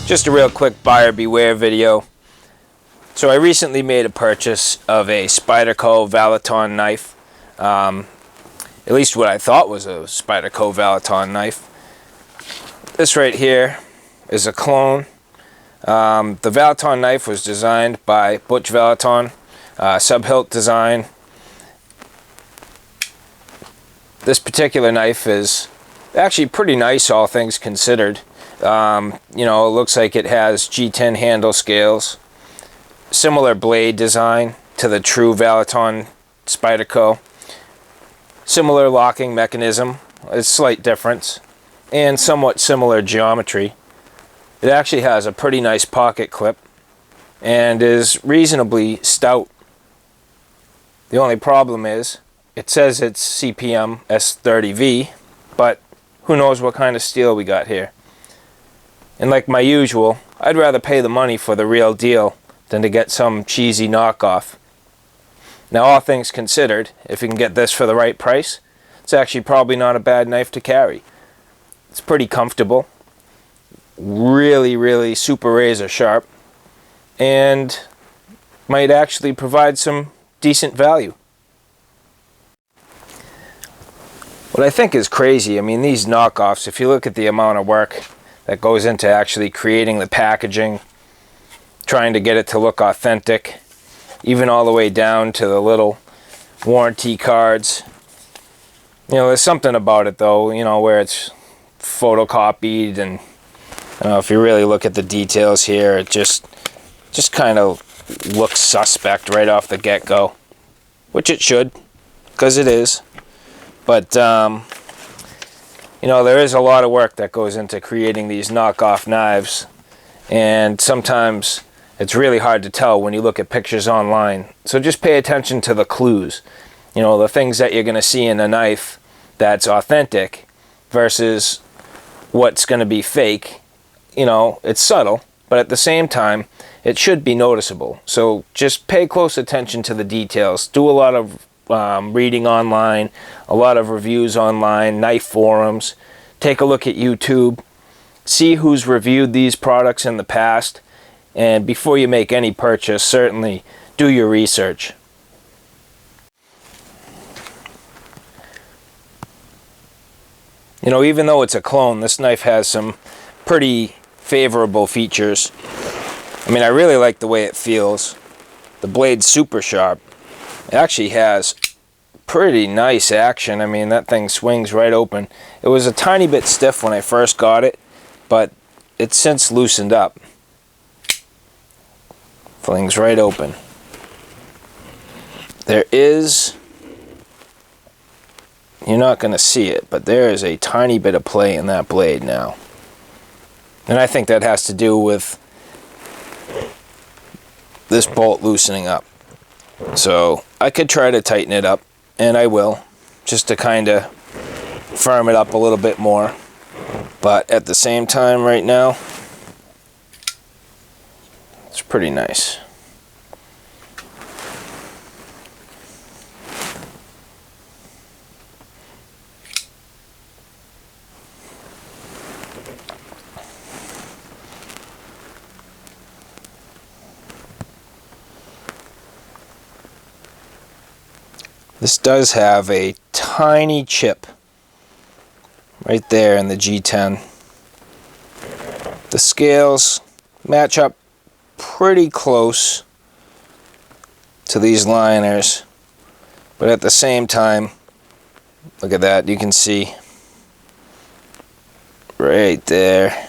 Just a real quick buyer beware video. So I recently made a purchase of a Spyderco Vallotton knife. At least what I thought was a Spyderco Vallotton knife. This right here is a clone. The Vallotton knife was designed by Butch Vallotton, sub-hilt design. This particular knife is actually pretty nice, all things considered. You know, it looks like it has G10 handle scales, similar blade design to the true Vallotton Spyderco, similar locking mechanism, a slight difference, and somewhat similar geometry. It actually has a pretty nice pocket clip and is reasonably stout. The only problem is it says it's CPM S30V, but who knows what kind of steel we got here. And like my usual, I'd rather pay the money for the real deal than to get some cheesy knockoff. Now, all things considered, if you can get this for the right price, it's actually probably not a bad knife to carry. It's pretty comfortable, really super razor sharp, and might actually provide some decent value. What I think is crazy, I mean, these knockoffs, if you look at the amount of work that goes into actually creating the packaging, trying to get it to look authentic, even all the way down to the little warranty cards. You know, there's something about it though, you know, where it's photocopied, and I don't know, if you really look at the details here, it just kind of looks suspect right off the get-go, which it should, because it is. But you know, there is a lot of work that goes into creating these knockoff knives, and sometimes it's really hard to tell when you look at pictures online. So just pay attention to the clues, you know, the things that you're going to see in a knife that's authentic versus what's going to be fake. You know, it's subtle, but at the same time it should be noticeable. So just pay close attention to the details. Do a lot of reading online, a lot of reviews online, knife forums. Take a look at YouTube, see who's reviewed these products in the past, and before you make any purchase, certainly do your research. You know, even though it's a clone, this knife has some pretty favorable features. I mean, I really like the way it feels. The blade's super sharp. It actually has pretty nice action. I mean, that thing swings right open. It was a tiny bit stiff when I first got it, but it's since loosened up. Flings right open. There is, you're not going to see it, but there is a tiny bit of play in that blade now. And I think that has to do with this bolt loosening up. So I could try to tighten it up, and I will, just to kind of firm it up a little bit more. But at the same time right now, it's pretty nice. This does have a tiny chip right there in the G10. The scales match up pretty close to these liners, but at the same time, look at that, you can see right there,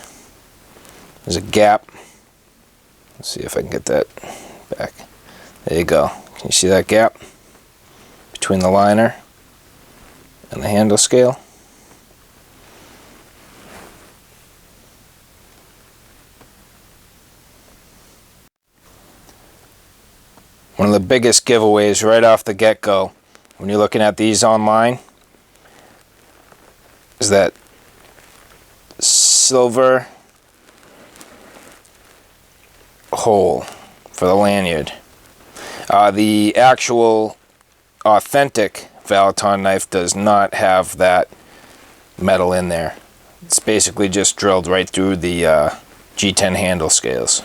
there's a gap. Let's see if I can get that back. There you go. Can you see that gap between the liner and the handle scale? One of the biggest giveaways right off the get-go when you're looking at these online is that silver hole for the lanyard. The actual authentic Vallotton knife does not have that metal in there. It's basically just drilled right through the G10 handle scales.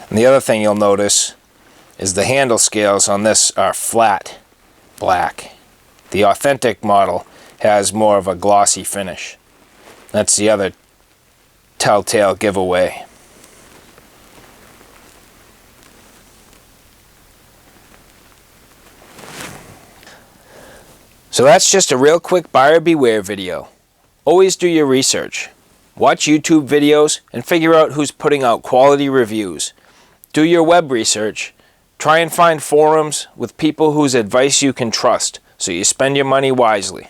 And the other thing you'll notice is the handle scales on this are flat black. The authentic model has more of a glossy finish. That's the other telltale giveaway. So that's just a real quick buyer beware video. Always do your research. Watch YouTube videos and figure out who's putting out quality reviews. Do your web research. Try and find forums with people whose advice you can trust, so you spend your money wisely.